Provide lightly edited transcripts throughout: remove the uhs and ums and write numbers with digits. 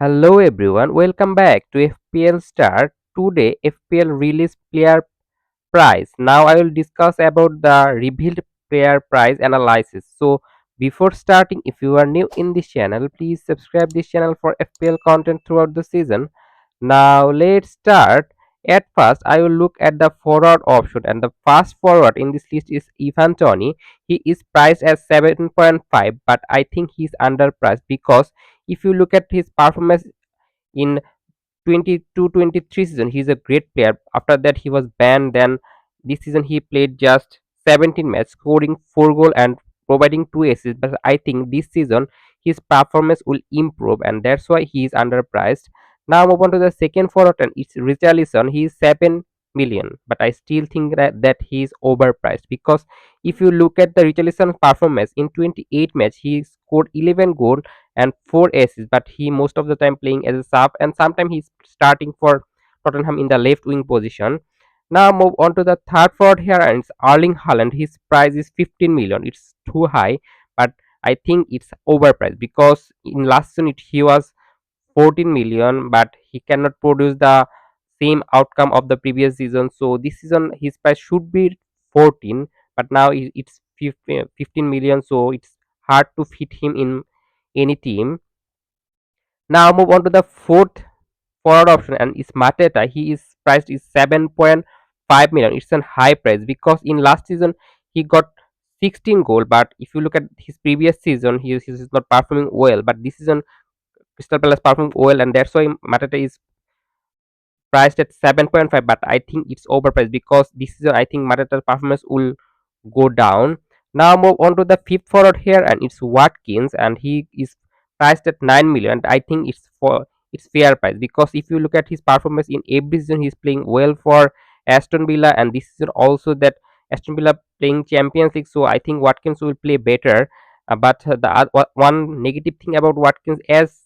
Hello everyone, welcome back to FPL Star. Today FPL release player price. Now I will discuss about the revealed player price analysis. So before starting, if you are new in this channel, please subscribe this channel for FPL content throughout the season. Now let's start. At first, I will look at the forward option, and the fast forward in this list is Ivan Tony. He is priced as 7.5, but I think he's underpriced because if you look at his performance in 22-23 season, he's a great player. After that he was banned. Then this season he played just 17 matches, scoring 4 goals and providing 2 assists. But I think this season his performance will improve, and that's why he is underpriced. Now move on to the second forward, and it's Richarlison. He is 7 million, but I still think that he is overpriced because if you look at the Richarlison performance in 28 match, he scored 11 goals and 4 assists, but he most of the time playing as a sub, and sometimes he's starting for Tottenham in the left wing position. Now move on to the third forward here, and it's Erling Haaland. His price is 15 million. It's too high, but I think it's overpriced because in last season he was 14 million, but he cannot produce the same outcome of the previous season. So this season his price should be 14, but now it's 15 million, so it's hard to fit him in any team. Now move on to the fourth forward option, and is Mateta. He is priced is 7.5 million. It's a high price because in last season he got 16 goal, but if you look at his previous season, he is not performing well. But this season Crystal Palace performed well, and that's why Mateta is priced at 7.5. But I think it's overpriced because this season I think Mateta's performance will go down. Now move on to the fifth forward here, and it's Watkins, and he is priced at 9 million. I think it's fair price because if you look at his performance in every season, he's playing well for Aston Villa, and this season also that Aston Villa playing Champions League, so I think Watkins will play better. But the one negative thing about Watkins, as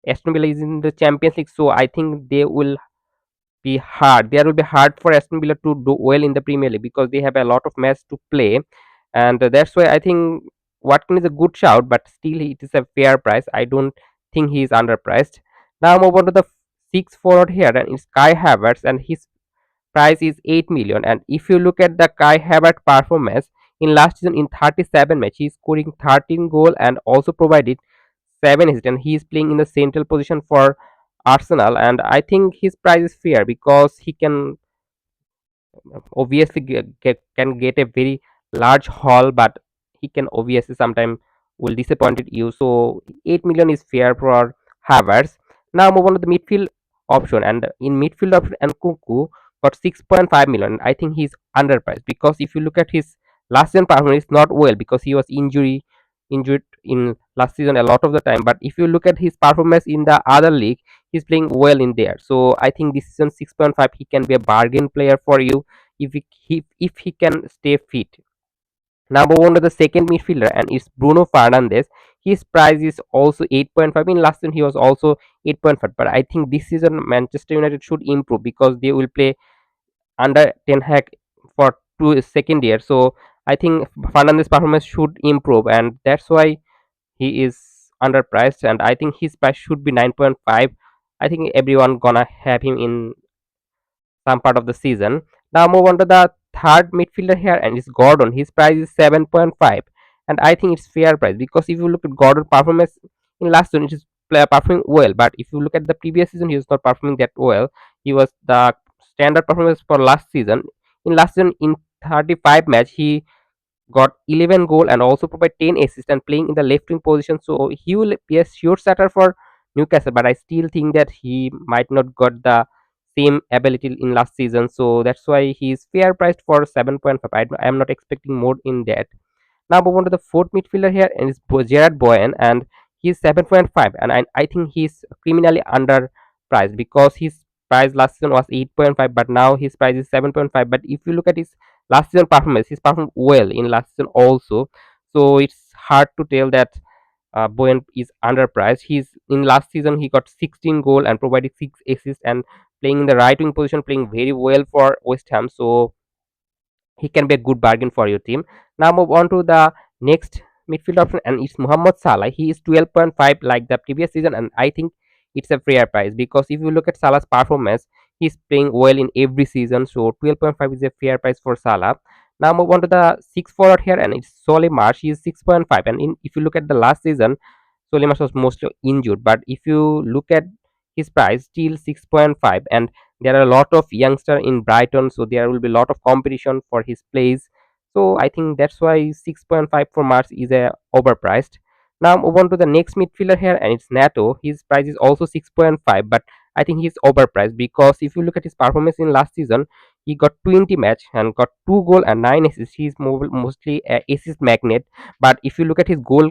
Aston Villa is in the Champions League, so I think they will be hard. There will be hard for Aston Villa to do well in the Premier League because they have a lot of match to play, and that's why I think Watkins is a good shout, but still it is a fair price. I don't think he is underpriced. Now move on to the sixth forward here, and it's Kai Havertz, and his price is 8 million. And if you look at the Kai Havertz performance in last season in 37 match, he is scoring 13 goal and also provided 7 assists, and he is playing in the central position for Arsenal, and I think his price is fair because he can obviously can get a very large haul, but he can obviously sometime will disappointed you. So 8 million is fair for Havertz. Now move on to the midfield option, and in midfield option, and Kuku got 6.5 million. I think he's underpriced because if you look at his last season performance, not well because he was injured in last season a lot of the time. But if you look at his performance in the other league, he's playing well in there. So I think this season 6.5 he can be a bargain player for you if he can stay fit. Now move on to the second midfielder, and it's Bruno Fernandes. His price is also 8.5. In last season he was also 8.5, but I think this season Manchester United should improve because they will play under Ten Hag for two second year. So I think Fernandes performance should improve, and that's why he is underpriced, and I think his price should be 9.5. I think everyone gonna have him in some part of the season. Now move on to the third midfielder here, and it's Gordon. His price is 7.5, and I think it's fair price because if you look at Gordon performance in last season, it is performing well. But if you look at the previous season, he was not performing that well. He was the standard performance for last season. In last season, in 35 match, he got 11 goal and also provide 10 assists and playing in the left wing position. So he will be a sure starter for Newcastle, but I still think that he might not got the same ability in last season. So that's why he is fair priced for 7.5. I am not expecting more in that. Now move on to the fourth midfielder here, and it's Gerard Boyan, and he's 7.5, and I think he's criminally underpriced because his price last season was 8.5, but now his price is 7.5. But if you look at his last season performance, he's performed well in last season also. So it's hard to tell that Boyan is underpriced. He's in last season he got 16 goal and provided 6 assists and playing in the right wing position, playing very well for West Ham. So he can be a good bargain for your team. Now move on to the next midfield option, and it's Muhammad Salah. He is 12.5 like the previous season, and I think it's a fair price because if you look at Salah's performance, he's playing well in every season. So 12.5 is a fair price for Salah. Now move on to the six forward here, and it's Solly March. He is 6.5, and if you look at the last season, Solimas was mostly injured. But if you look at his price, still 6.5, and there are a lot of youngster in Brighton, so there will be a lot of competition for his plays. So I think that's why 6.5 for Mars is a overpriced. Now move on to the next midfielder here, and it's Nato. His price is also 6.5, but I think he's overpriced because if you look at his performance in last season, he got 20 match and got 2 goal and 9 assists. He's mostly a assist magnet. But if you look at his goal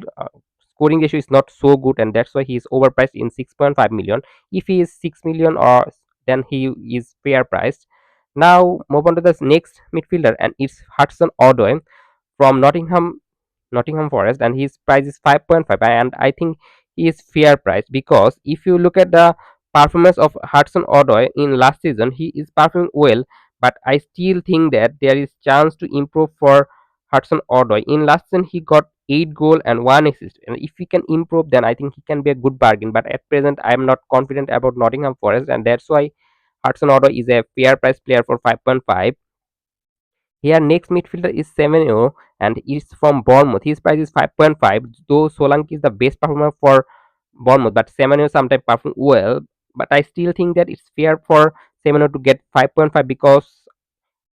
scoring ratio is not so good, and that's why he is overpriced in 6.5 million. If he is 6 million or then he is fair priced. Now move on to the next midfielder, and it's Hudson Odoi from Nottingham Forest, and his price is 5.5, and I think he is fair price because if you look at the performance of Hudson Odoi in last season, he is performing well, but I still think that there is chance to improve for Hudson Odoi. In last season, he got 8 goal and 1 assist, and if he can improve, then I think he can be a good bargain. But at present, I am not confident about Nottingham Forest, and that's why Hudson Odoi is a fair price player for 5.5. Here, next midfielder is Semenyo, and is from Bournemouth. His price is 5.5. Though Solanke is the best performer for Bournemouth, but Semenyo sometimes perform well. But I still think that it's fair for Semenyo to get 5.5 because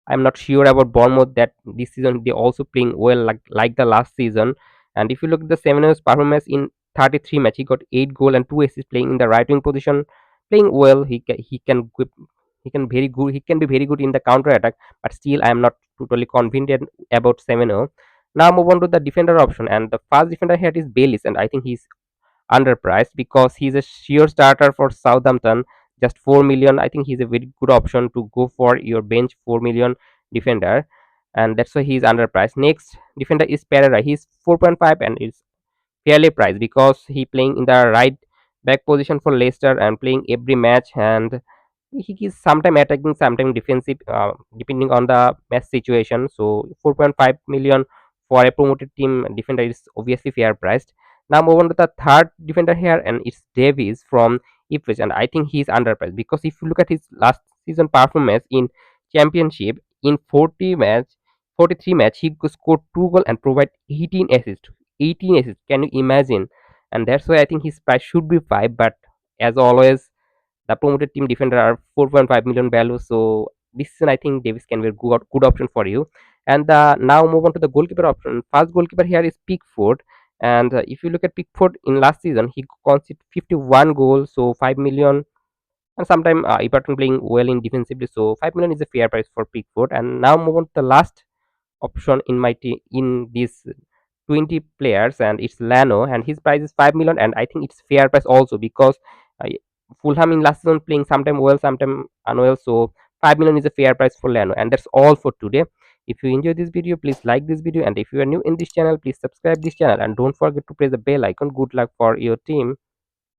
I'm not sure about Bournemouth that this season they also playing well like the last season. And if you look at the Semenyo's performance in 33 match, he got 8 goal and 2 assists playing in the right wing position, playing well. He can very good. He can be very good in the counter attack. But still, I am not totally confident about Semenyo. Now move on to the defender option, and the first defender here is Bayliss, and I think he's underpriced because he's a sure starter for Southampton. Just 4 million. I think he's a very good option to go for your bench 4 million defender, and that's why he's underpriced. Next defender is Pereira. He's 4.5 and is fairly priced because he playing in the right back position for Leicester and playing every match, and he is sometime attacking, sometime defensive, depending on the match situation. So 4.5 million for a promoted team defender is obviously fair priced. Now move on to the third defender here, and it's Davies from Ipswich, and I think he's underpriced because if you look at his last season performance in Championship, in 43 match, he could score 2 goal and provide 18 assists. 18 assists. Can you imagine? And that's why I think his price should be 5. But as always, the promoted team defender are 4.5 million value. So this season, I think Davis can be a good option for you. And now move on to the goalkeeper option. First goalkeeper here is Pickford. And if you look at Pickford in last season, he conceded 51 goals, so 5 million. And sometimes Everton playing well in defensively, so 5 million is a fair price for Pickford. And now move on to the last option in my team in this 20 players, and it's Lano, and his price is 5 million, and I think it's fair price also because uh, Fulham in last season playing sometime well, sometime unwell, so 5 million is a fair price for Lano. And that's all for today. If you enjoy this video, please like this video, and if you are new in this channel, please subscribe this channel and don't forget to press the bell icon. Good luck for your team.